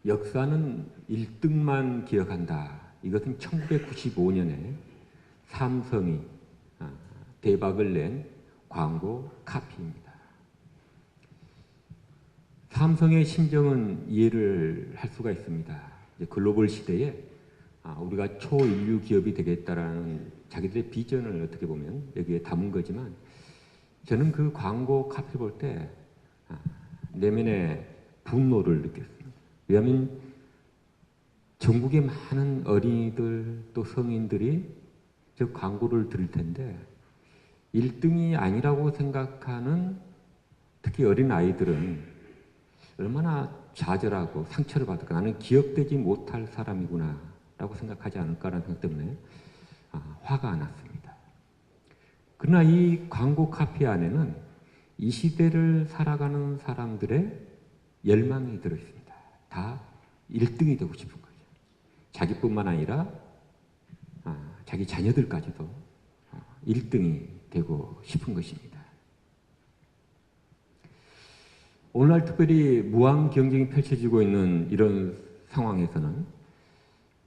역사는 1등만 기억한다. 이것은 1995년에 삼성이 대박을 낸 광고 카피입니다. 삼성의 심정은 이해를 할 수가 있습니다. 이제 글로벌 시대에 우리가 초인류 기업이 되겠다라는 자기들의 비전을 어떻게 보면 여기에 담은 거지만, 저는 그 광고 카피 볼 때 내면의 분노를 느꼈습니다. 왜냐하면 전국의 많은 어린이들 또 성인들이 저 광고를 들을 텐데 1등이 아니라고 생각하는 특히 어린 아이들은 얼마나 좌절하고 상처를 받을까, 나는 기억되지 못할 사람이구나 라고 생각하지 않을까라는 생각 때문에 화가 났습니다. 그러나 이 광고 카피 안에는 이 시대를 살아가는 사람들의 열망이 들어있습니다. 다 1등이 되고 싶은 거죠. 자기뿐만 아니라 자기 자녀들까지도 1등이 되고 싶은 것입니다. 오늘날 특별히 무한 경쟁이 펼쳐지고 있는 이런 상황에서는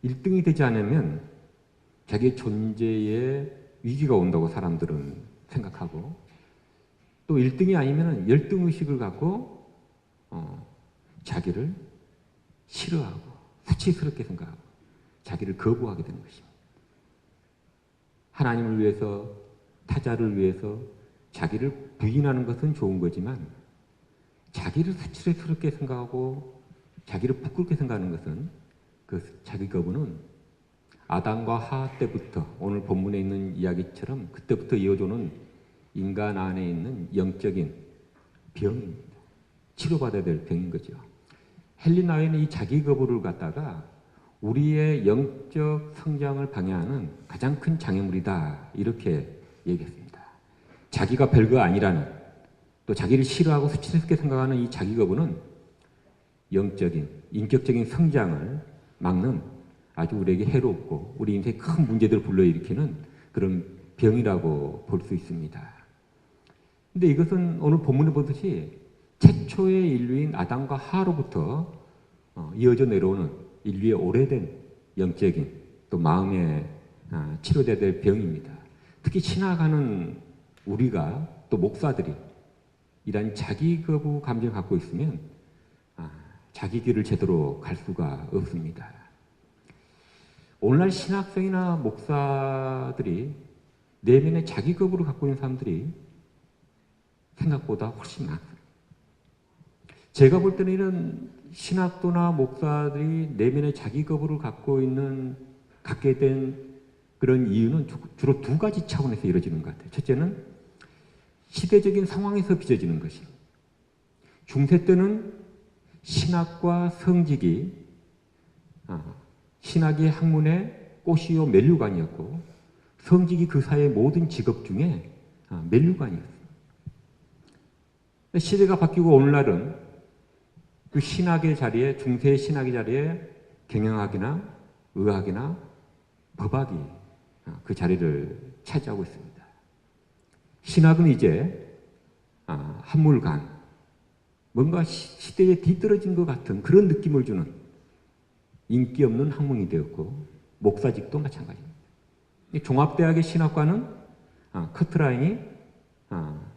1등이 되지 않으면 자기의 존재에 위기가 온다고 사람들은 생각하고, 또 1등이 아니면 열등의식을 갖고 자기를 싫어하고 수치스럽게 생각하고 자기를 거부하게 되는 것입니다. 하나님을 위해서, 타자를 위해서 자기를 부인하는 것은 좋은 거지만 자기를 수치스럽게 생각하고 자기를 부끄럽게 생각하는 것은, 그 자기 거부는 아담과 하와 때부터 오늘 본문에 있는 이야기처럼 그때부터 이어져오는 인간 안에 있는 영적인 병입니다. 치료받아야 될 병인 거죠. 헬린 나웨는 이 자기 거부를 갖다가 우리의 영적 성장을 방해하는 가장 큰 장애물이다 이렇게 얘기했습니다. 자기가 별거 아니라는, 또 자기를 싫어하고 수치스럽게 생각하는 이 자기 거부는 영적인, 인격적인 성장을 막는 아주 우리에게 해롭고 우리 인생에 큰 문제들을 불러일으키는 그런 병이라고 볼 수 있습니다. 근데 이것은 오늘 본문에 보듯이 최초의 인류인 아담과 하와로부터 이어져 내려오는 인류의 오래된 영적인 또 마음에 치료돼야 될 병입니다. 특히 신학하는 우리가 또 목사들이 이런 자기 거부 감정을 갖고 있으면 자기 길을 제대로 갈 수가 없습니다. 오늘날 신학생이나 목사들이 내면에 자기 거부를 갖고 있는 사람들이 생각보다 훨씬 많습니다. 제가 볼 때는 이런 신학도나 목사들이 내면에 자기 거부를 갖게 된 그런 이유는 주로 두 가지 차원에서 이루어지는 것 같아요. 첫째는 시대적인 상황에서 빚어지는 것입니다. 중세 때는 신학과 성직이 신학이 학문의 꽃이요 멜류관이었고, 성직이 그 사회의 모든 직업 중에 멜류관이었습니다. 시대가 바뀌고 오늘날은 그 신학의 자리에, 중세의 신학의 자리에 경영학이나 의학이나 법학이 그 자리를 차지하고 있습니다. 신학은 이제 한물간, 뭔가 시대에 뒤떨어진 것 같은 그런 느낌을 주는 인기 없는 학문이 되었고, 목사직도 마찬가지입니다. 종합대학의 신학과는 커트라인이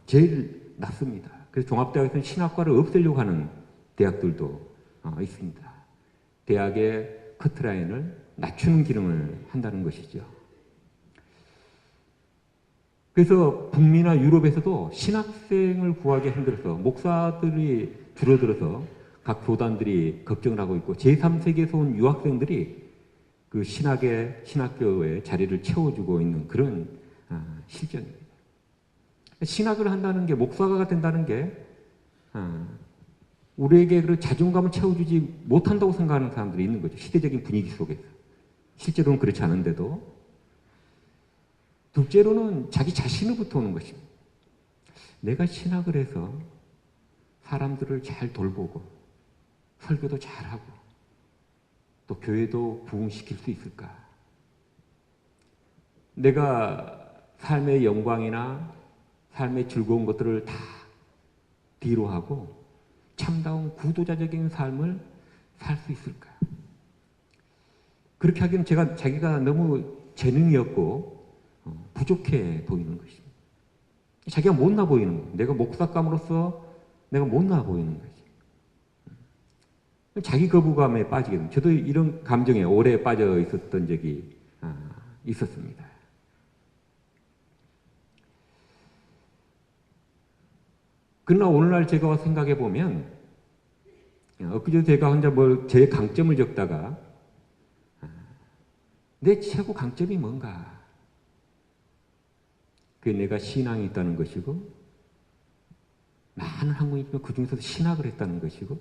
제일 낮습니다. 그래서 종합대학에서는 신학과를 없애려고 하는 대학들도 있습니다. 대학의 커트라인을 낮추는 기능을 한다는 것이죠. 그래서 북미나 유럽에서도 신학생을 구하기 힘들어서 목사들이 줄어들어서 각 교단들이 걱정을 하고 있고, 제3세계에서 온 유학생들이 그 신학교의 자리를 채워주고 있는 그런 실정입니다. 신학을 한다는 게, 목사가 된다는 게 우리에게 그 자존감을 채워주지 못한다고 생각하는 사람들이 있는 거죠. 시대적인 분위기 속에서. 실제로는 그렇지 않은데도. 둘째로는 자기 자신으로부터 오는 것입니다. 내가 신학을 해서 사람들을 잘 돌보고 설교도 잘하고 또 교회도 부흥시킬 수 있을까? 내가 삶의 영광이나 삶의 즐거운 것들을 다 뒤로 하고 참다운 구도자적인 삶을 살 수 있을까? 그렇게 하기엔 자기가 너무 재능이 없고 부족해 보이는 것입니다. 자기가 못나 보이는 거예요. 내가 목사감으로서 내가 못나 보이는 거지. 자기 거부감에 빠지게 됩니다. 저도 이런 감정에 오래 빠져 있었던 적이 있었습니다. 그러나 오늘날 제가 생각해 보면 엊그제 제가 혼자 제 강점을 적다가 내 최고 강점이 뭔가? 그게 내가 신앙이 있다는 것이고 많은 학문이지만 그 중에서도 신학을 했다는 것이고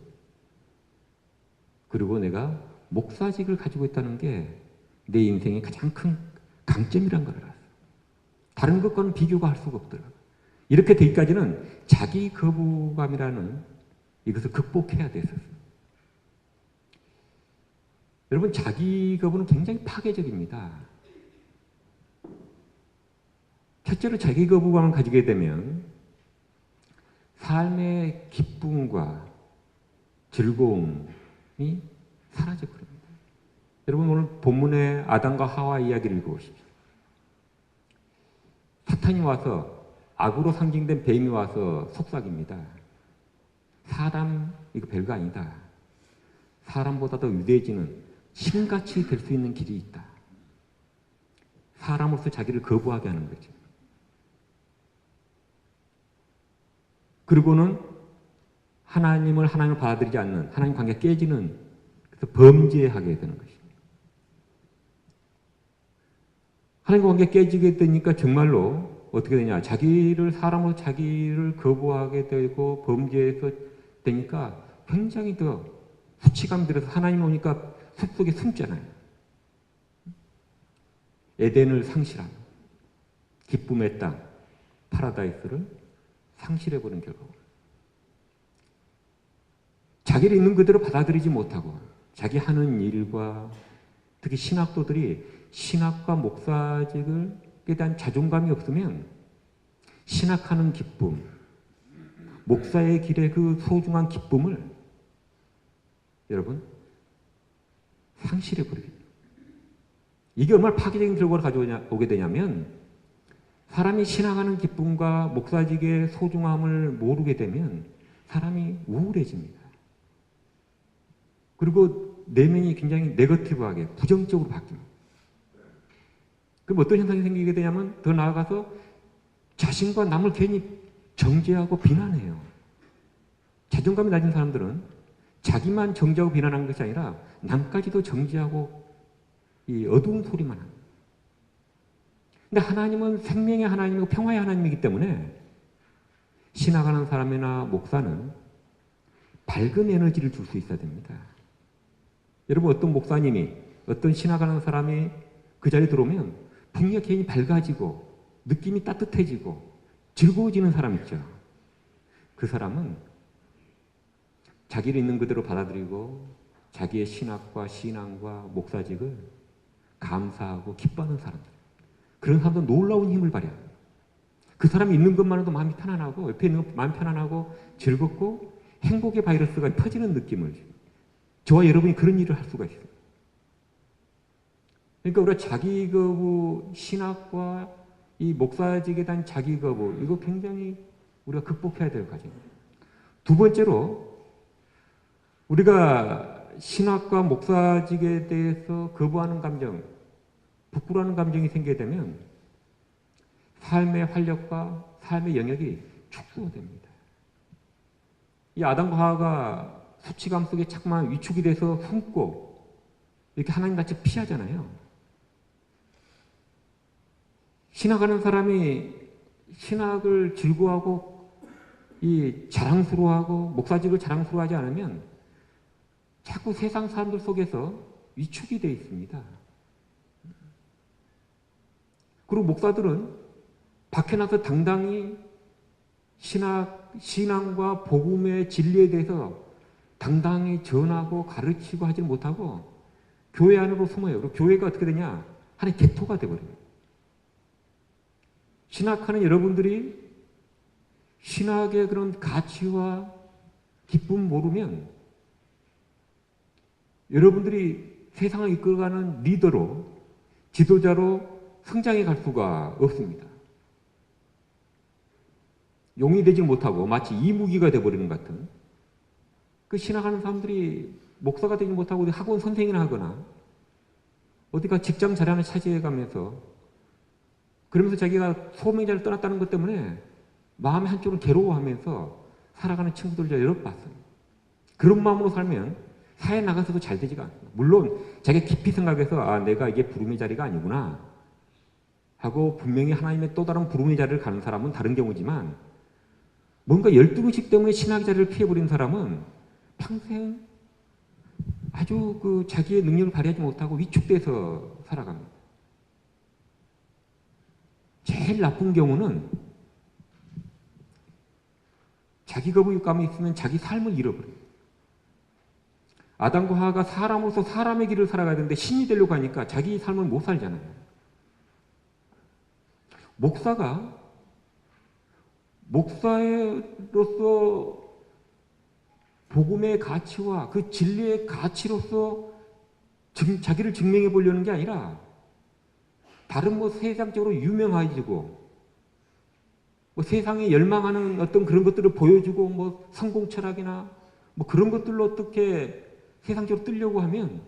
그리고 내가 목사직을 가지고 있다는 게 내 인생의 가장 큰 강점이란 걸 알았어. 다른 것과는 비교가 할 수가 없더라고. 이렇게 되기까지는 자기 거부감이라는 이것을 극복해야 됐었어. 여러분, 자기 거부는 굉장히 파괴적입니다. 첫째로 자기 거부감을 가지게 되면 삶의 기쁨과 즐거움이 사라져버립니다. 여러분, 오늘 본문의 아담과 하와 이야기를 읽어보십시오. 사탄이 와서 악으로 상징된 뱀이 와서 속삭입니다. 사람 이거 별거 아니다. 사람보다 더 위대해지는 신같이 될 수 있는 길이 있다. 사람으로서 자기를 거부하게 하는 거죠. 그리고는 하나님을 받아들이지 않는 하나님 관계가 깨지는 그래서 범죄하게 되는 것입니다. 하나님 관계가 깨지게 되니까 정말로 어떻게 되냐? 사람으로 자기를 거부하게 되고 범죄해서 되니까 굉장히 더 수치감 들어서 하나님 오니까 숲속에 숨잖아요. 에덴을 상실한 기쁨의 땅, 파라다이스를 상실해버린 결과. 자기를 있는 그대로 받아들이지 못하고 자기 하는 일과 특히 신학도들이 신학과 목사직에 대한 자존감이 없으면 신학하는 기쁨, 목사의 길의 그 소중한 기쁨을 여러분 상실해버립니다. 이게 얼마나 파괴적인 결과를 가져오게 되냐면 사람이 신앙하는 기쁨과 목사직의 소중함을 모르게 되면 사람이 우울해집니다. 그리고 내면이 굉장히 네거티브하게 부정적으로 바뀝니다. 그럼 어떤 현상이 생기게 되냐면 더 나아가서 자신과 남을 괜히 정죄하고 비난해요. 자존감이 낮은 사람들은 자기만 정죄하고 비난하는 것이 아니라 남까지도 정죄하고 이 어두운 소리만 합니다. 근데 하나님은 생명의 하나님이고 평화의 하나님이기 때문에 신학하는 사람이나 목사는 밝은 에너지를 줄 수 있어야 됩니다. 여러분, 어떤 목사님이 어떤 신학하는 사람이 그 자리에 들어오면 분위기가 괜히 밝아지고 느낌이 따뜻해지고 즐거워지는 사람 있죠. 그 사람은 자기를 있는 그대로 받아들이고 자기의 신학과 신앙과 목사직을 감사하고 기뻐하는 사람들. 그런 사람도 놀라운 힘을 발휘합니다. 그 사람이 있는 것만으로도 마음이 편안하고 옆에 있는 것 마음이 편안하고 즐겁고 행복의 바이러스가 퍼지는 느낌을 줍니다. 저와 여러분이 그런 일을 할 수가 있어요. 그러니까 우리가 자기 거부, 신학과 이 목사직에 대한 자기 거부, 이거 굉장히 우리가 극복해야 될 과정입니다. 두 번째로 우리가 신학과 목사직에 대해서 거부하는 감정, 부끄러워하는 감정이 생기게 되면 삶의 활력과 삶의 영역이 축소됩니다. 이 아담과 하와가 수치감 속에 자꾸만 위축이 돼서 숨고 이렇게 하나님같이 피하잖아요. 신학하는 사람이 신학을 즐거워하고 자랑스러워하고 목사직을 자랑스러워하지 않으면 자꾸 세상 사람들 속에서 위축이 되어 있습니다. 그리고 목사들은 밖에 나서 당당히 신앙과 복음의 진리에 대해서 당당히 전하고 가르치고 하지 못하고 교회 안으로 숨어요. 그리고 교회가 어떻게 되냐? 하나의 개토가 되어버려요. 신학하는 여러분들이 신학의 그런 가치와 기쁨 모르면 여러분들이 세상을 이끌어가는 리더로, 지도자로 성장해 갈 수가 없습니다. 용이 되지 못하고 마치 이무기가 되어버리는 것 같은, 그 신학하는 사람들이 목사가 되지 못하고 학원 선생이나 하거나 어디가 직장 자리 하나 차지해가면서, 그러면서 자기가 소명자를 떠났다는 것 때문에 마음의 한쪽으로 괴로워하면서 살아가는 친구들 제가 여러 봤어요. 그런 마음으로 살면 사회 나가서도 잘 되지가 않습니다. 물론 자기가 깊이 생각해서 아, 내가 이게 부름의 자리가 아니구나 하고 분명히 하나님의 또 다른 부름의 자리를 가는 사람은 다른 경우지만, 뭔가 열등의식 때문에 신학의 자리를 피해버린 사람은 평생 아주 그 자기의 능력을 발휘하지 못하고 위축돼서 살아갑니다. 제일 나쁜 경우는 자기 거부감이 있으면 자기 삶을 잃어버려요. 아담과 하와가 사람으로서 사람의 길을 살아가야 되는데 신이 되려고 하니까 자기 삶을 못 살잖아요. 목사로서 복음의 가치와 그 진리의 가치로서 자기를 증명해 보려는 게 아니라 다른 세상적으로 유명해지고 세상에 열망하는 어떤 그런 것들을 보여주고 성공 철학이나 그런 것들로 어떻게 세상적으로 뜨려고 하면,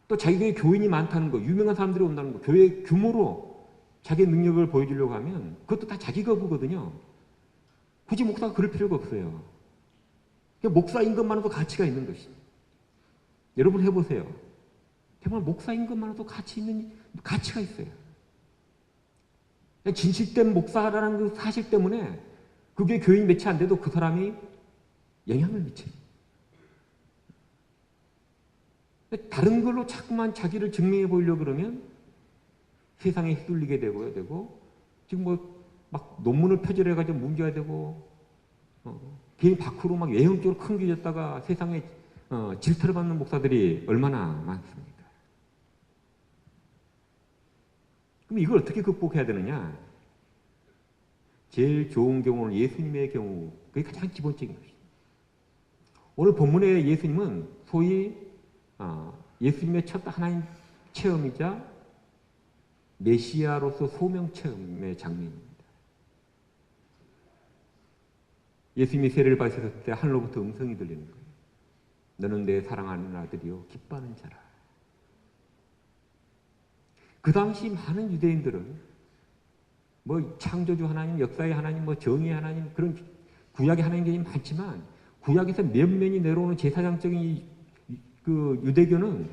또 자기 교회 교인이 많다는 거, 유명한 사람들이 온다는 거, 교회 규모로 자기 능력을 보여주려고 하면 그것도 다 자기 거부거든요. 굳이 목사가 그럴 필요가 없어요. 목사인 것만으로도 가치가 있는 것입니다. 여러분 해보세요. 정말 목사인 것만으로도 가치가 있어요. 진실된 목사라는 그 사실 때문에 그게 교인 몇이 안 돼도 그 사람이 영향을 미쳐요. 다른 걸로 자꾸만 자기를 증명해 보이려고 그러면 세상에 휘둘리게 되고 지금 막 논문을 표절해가지고 문제가 되고 개인 밖으로 막 외형적으로 큰 게 졌다가 세상에 질타를 받는 목사들이 얼마나 많습니까? 그럼 이걸 어떻게 극복해야 되느냐? 제일 좋은 경우는 예수님의 경우, 그게 가장 기본적인 것입니다. 오늘 본문의 예수님은 소위 예수님의 첫 하나님 체험이자 메시아로서 소명 체험의 장면입니다. 예수님이 세례를 받으셨을 때 하늘로부터 음성이 들리는 거예요. 너는 내 사랑하는 아들이요 기뻐하는 자라. 그 당시 많은 유대인들은 창조주 하나님, 역사의 하나님, 정의의 하나님, 그런 구약의 하나님들이 많지만 구약에서 면면이 내려오는 제사장적인 그 유대교는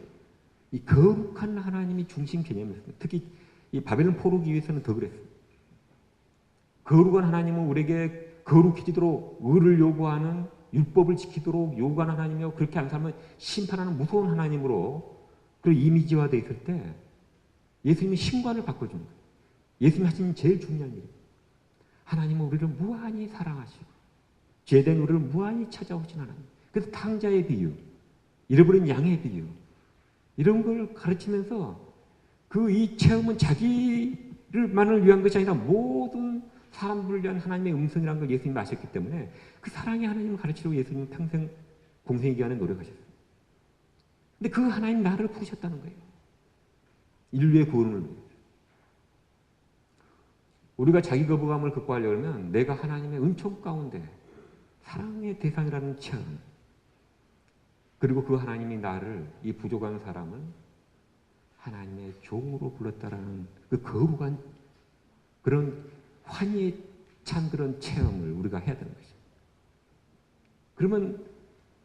이 거룩한 하나님이 중심 개념이었습니다. 특히 이 바벨론 포로기 위해서는 더 그랬어요. 거룩한 하나님은 우리에게 거룩해지도록 의를 요구하는, 율법을 지키도록 요구하는 하나님이요, 그렇게 안 살면 심판하는 무서운 하나님으로 그 이미지화되어 있을 때 예수님이 신관을 바꿔준 거예요. 예수님이 하시는 제일 중요한 일이에요. 하나님은 우리를 무한히 사랑하시고 죄된 우리를 무한히 찾아오신 하나님. 그래서 탕자의 비유, 잃어버린 양의 비유, 이런 걸 가르치면서 이 체험은 자기를만을 위한 것이 아니라 모든 사람들을 위한 하나님의 음성이라는 걸 예수님이 아셨기 때문에 그 사랑의 하나님을 가르치려고 예수님은 평생 공생의 기간에 노력하셨어요. 근데 그 하나님 나를 부르셨다는 거예요. 인류의 구원을 위해. 우리가 자기 거부감을 극복하려고 하면 내가 하나님의 은총 가운데 사랑의 대상이라는 체험, 그리고 그 하나님이 나를, 이 부족한 사람을 하나님의 종으로 불렀다라는 그 거룩한 그런 환희에 찬 그런 체험을 우리가 해야 되는 것이죠. 그러면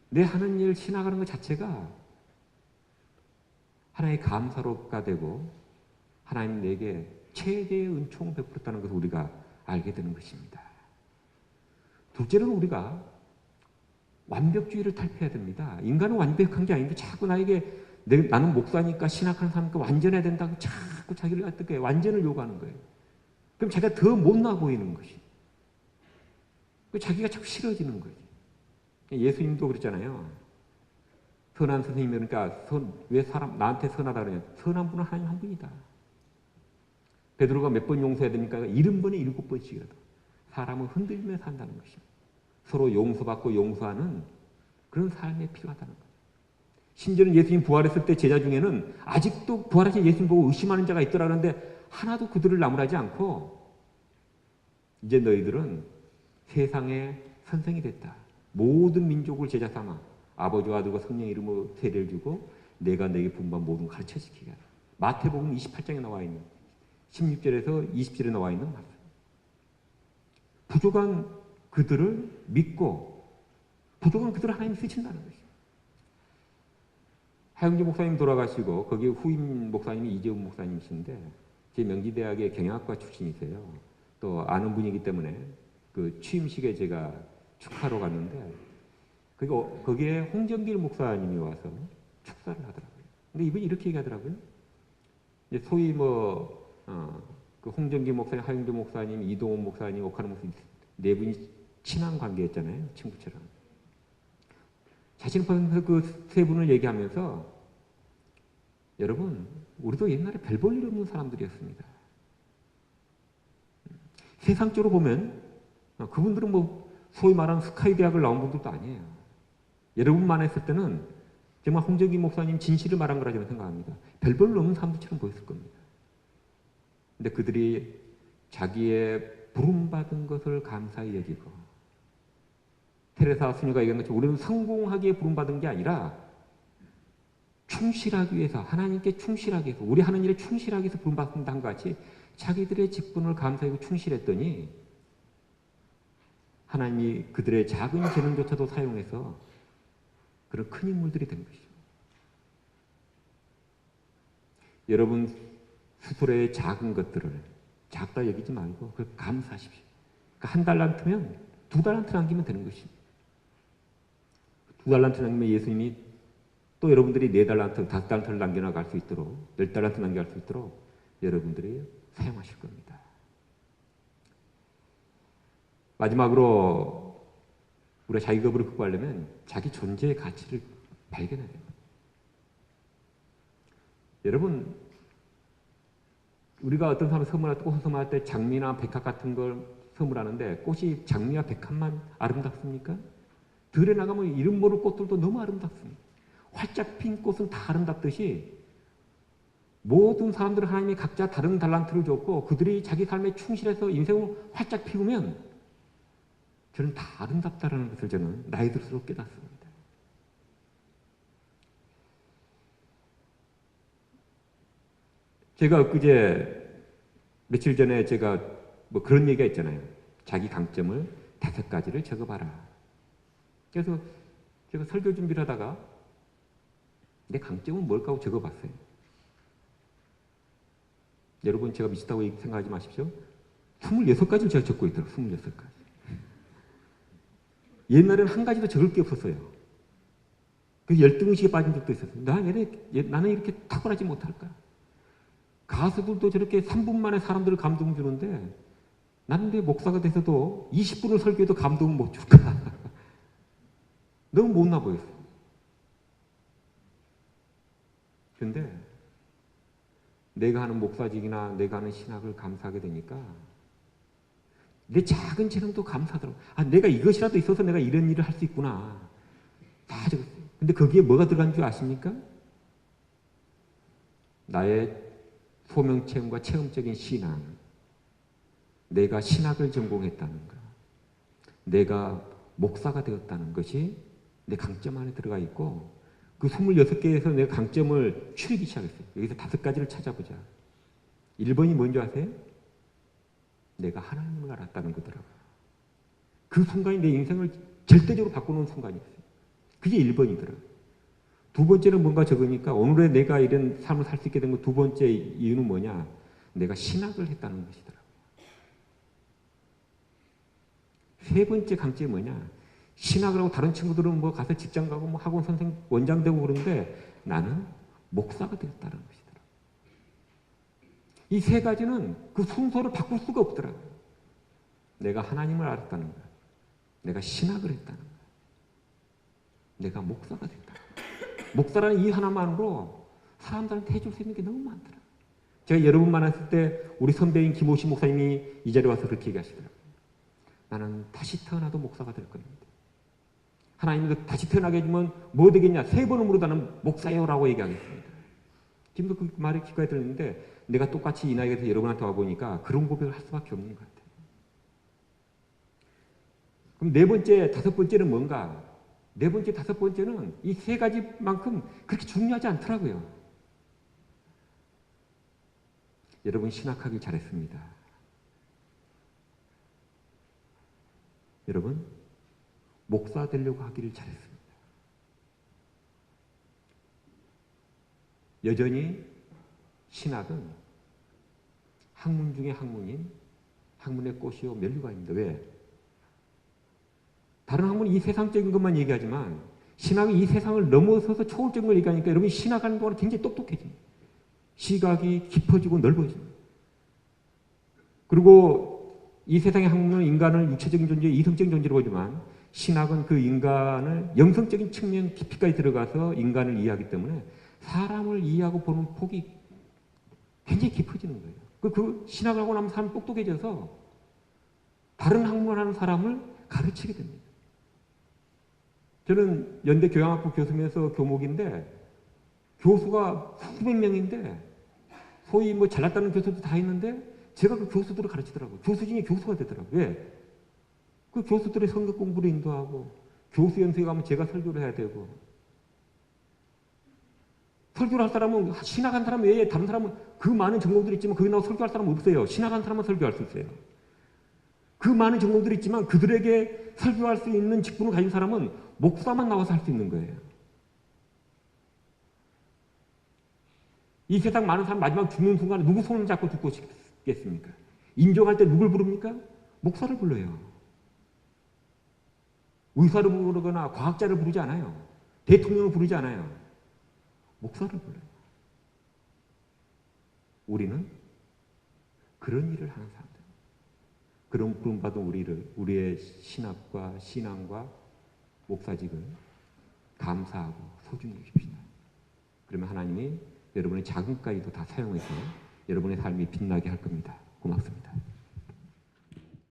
내 하는 일, 신앙하는 것 자체가 하나의 감사로가 되고 하나님 내게 최대의 은총을 베풀었다는 것을 우리가 알게 되는 것입니다. 둘째로는 우리가 완벽주의를 탈피해야 됩니다. 인간은 완벽한 게 아닌데 자꾸 나에게 나는 목사니까 신학하는 사람이니까 완전해야 된다고 자꾸 자기를 어떻게 완전을 요구하는 거예요. 그럼 자기가 더 못나 보이는 것이. 자기가 자꾸 싫어지는 거지. 예수님도 그랬잖아요. 선한 선생님, 그러니까 왜 사람 나한테 선하다 그러냐. 선한 분은 하나님 한 분이다. 베드로가 몇 번 용서해야 됩니까? 70번에 7번씩이라도. 사람은 흔들리며 산다는 것입니다. 서로 용서받고 용서하는 그런 삶이 필요하다는 거예요. 심지어는 예수님 부활했을 때 제자 중에는 아직도 부활하신 예수님 보고 의심하는 자가 있더라 그러는데 하나도 그들을 나무라지 않고 이제 너희들은 세상의 선생이 됐다. 모든 민족을 제자 삼아 아버지와 아들과 성령의 이름으로 세례를 주고 내가 너에게 분부한 모든 가르쳐 지키게 하라. 마태복음 28장에 나와 있는 16절에서 20절에 나와 있는 말씀. 부족한 그들을 믿고 부족한 그들을 하나님이 쓰신다는 것이죠. 하영주 목사님 돌아가시고 거기에 후임 목사님이 이재훈 목사님이신데 제 명지대학의 경영학과 출신이세요. 또 아는 분이기 때문에 그 취임식에 제가 축하로 갔는데 거기에 홍정길 목사님이 와서 축사를 하더라고요. 근데 이분이 이렇게 얘기하더라고요. 이제 소위 그 홍정길 목사님, 하영주 목사님, 이동원 목사님, 오카노 목사님 네 분이 친한 관계였잖아요. 친구처럼. 자신을 보면서 그 세 분을 얘기하면서 여러분, 우리도 옛날에 별 볼 일 없는 사람들이었습니다. 세상적으로 보면 그분들은 뭐 소위 말하는 스카이 대학을 나온 분들도 아니에요. 여러분만 했을 때는 정말 홍정기 목사님 진실을 말한 거라 저는 생각합니다. 별 볼 일 없는 사람들처럼 보였을 겁니다. 근데 그들이 자기의 부름받은 것을 감사히 여기고 테레사 수녀가 얘기한 것처럼 우리는 성공하기에 부름받은 게 아니라 충실하기 위해서 하나님께 충실하기 위해서 우리 하는 일에 충실하기 위해서 부름받는다는 것 같이 자기들의 직분을 감사하고 충실했더니 하나님이 그들의 작은 재능조차도 사용해서 그런 큰 인물들이 된 것이죠. 여러분 스스로의 작은 것들을 작다 여기지 말고 그걸 감사하십시오. 그러니까 한 달란트면 2달란트 남기면 되는 것입니다. 2달란트 남기면 예수님이 또 여러분들이 4달란트, 5달란트를 남겨나갈 수 있도록 10달란트 남겨갈 수 있도록 여러분들이 사용하실 겁니다. 마지막으로 우리가 자기 겁을 극복하려면 자기 존재의 가치를 발견해야 됩니다. 여러분 우리가 어떤 사람을 선물할 때, 꽃을 선물할 때 장미나 백합 같은 걸 선물하는데 꽃이 장미와 백합만 아름답습니까? 들에 나가면 이름 모를 꽃들도 너무 아름답습니다. 활짝 핀 꽃은 다 아름답듯이 모든 사람들은 하나님이 각자 다른 달란트를 줬고 그들이 자기 삶에 충실해서 인생을 활짝 피우면 저는 다 아름답다라는 것을 저는 나이 들수록 깨닫습니다. 제가 엊그제 며칠 전에 제가 뭐 그런 얘기가 있잖아요. 자기 강점을 5가지를 적어봐라. 그래서 제가 설교 준비를 하다가 내 강점은 뭘까 하고 적어봤어요. 여러분 제가 미쳤다고 생각하지 마십시오. 26가지를 제가 적고 있더라고요. 26가지. 옛날에는 한 가지도 적을 게 없었어요. 그래서 열등의식에 빠진 적도 있었어요. 나는 이렇게 탁월하지 못할까? 가수들도 저렇게 3분 만에 사람들을 감동 주는데 나는 내 목사가 돼서도 20분을 설교해도 감동을 못 줄까? 너무 못나 보였어요. 그런데 내가 하는 목사직이나 내가 하는 신학을 감사하게 되니까 내 작은 재능도 감사하더라고요. 아, 내가 이것이라도 있어서 내가 이런 일을 할 수 있구나. 다 적었어요. 근데 거기에 뭐가 들어간 줄 아십니까? 나의 소명 체험과 체험적인 신앙, 내가 신학을 전공했다는 것, 내가 목사가 되었다는 것이 내 강점 안에 들어가 있고 그 26개에서 내가 강점을 추리기 시작했어요. 여기서 5가지를 찾아보자. 1번이 뭔지 아세요? 내가 하나님을 알았다는 거더라고요. 그 순간이 내 인생을 절대적으로 바꾸는 순간이었어요. 그게 1번이더라고요. 2번째는 뭔가 적으니까 오늘의 내가 이런 삶을 살 수 있게 된 거 2번째 이유는 뭐냐? 내가 신학을 했다는 것이더라고요. 3번째 강점이 뭐냐? 신학을 하고 다른 친구들은 뭐 가서 직장 가고 뭐 학원 선생 원장 되고 그러는데 나는 목사가 되었다는 것이더라고요. 이 3가지는 그 순서를 바꿀 수가 없더라고요. 내가 하나님을 알았다는 것, 내가 신학을 했다는 것, 내가 목사가 됐다. 목사라는 이 하나만으로 사람들한테 해줄 수 있는 게 너무 많더라고요. 제가 여러분 만났을 때 우리 선배인 김호시 목사님이 이 자리에 와서 그렇게 얘기하시더라고요. 나는 다시 태어나도 목사가 될 겁니다. 하나님께서 다시 태어나게 해주면 뭐 되겠냐? 3번을 물어 나는 목사요라고 얘기하겠습니다. 지금도 그 말에 기꺼이 들었는데 내가 똑같이 이 나이에서 여러분한테 와보니까 그런 고백을 할 수밖에 없는 것 같아요. 그럼 4번째, 5번째는 뭔가? 4번째, 5번째는 이 3가지만큼 그렇게 중요하지 않더라고요. 여러분 신학하길 잘했습니다. 여러분 목사 되려고 하기를 잘했습니다. 여전히 신학은 학문 중에 학문인 학문의 꽃이요 면류관입니다. 왜? 다른 학문은 이 세상적인 것만 얘기하지만 신학이 이 세상을 넘어서서 초월적인 걸 얘기하니까 여러분이 신학하는 동안 굉장히 똑똑해집니다. 시각이 깊어지고 넓어집니다. 그리고 이 세상의 학문은 인간을 육체적인 존재, 이성적인 존재로 보지만 신학은 그 인간을 영성적인 측면 깊이까지 들어가서 인간을 이해하기 때문에 사람을 이해하고 보는 폭이 굉장히 깊어지는 거예요. 그 신학을 하고 나면 사람이 똑똑해져서 다른 학문을 하는 사람을 가르치게 됩니다. 저는 연대 교양학부 교수면서 교목인데 교수가 수백 명인데 소위 뭐 잘났다는 교수도 다 있는데 제가 그 교수들을 가르치더라고요. 교수 중에 교수가 되더라고요. 왜? 그 교수들의 성경 공부를 인도하고 교수 연수에 가면 제가 설교를 해야 되고 설교를 할 사람은 신학한 사람 외에 다른 사람은 그 많은 전공들이 있지만 거기 나와서 설교할 사람은 없어요. 신학한 사람은 설교할 수 있어요. 그 많은 전공들이 있지만 그들에게 설교할 수 있는 직분을 가진 사람은 목사만 나와서 할 수 있는 거예요. 이 세상 많은 사람 마지막 죽는 순간에 누구 손을 잡고 죽고 싶겠습니까? 인정할 때 누굴 부릅니까? 목사를 불러요. 의사를 부르거나 과학자를 부르지 않아요. 대통령을 부르지 않아요. 목사를 불러요. 우리는 그런 일을 하는 사람들. 그런 부름받은 우리의 신학과 신앙과 목사직을 감사하고 소중히 여깁시다. 그러면 하나님이 여러분의 작은 까지도 다 사용해서 여러분의 삶이 빛나게 할 겁니다. 고맙습니다.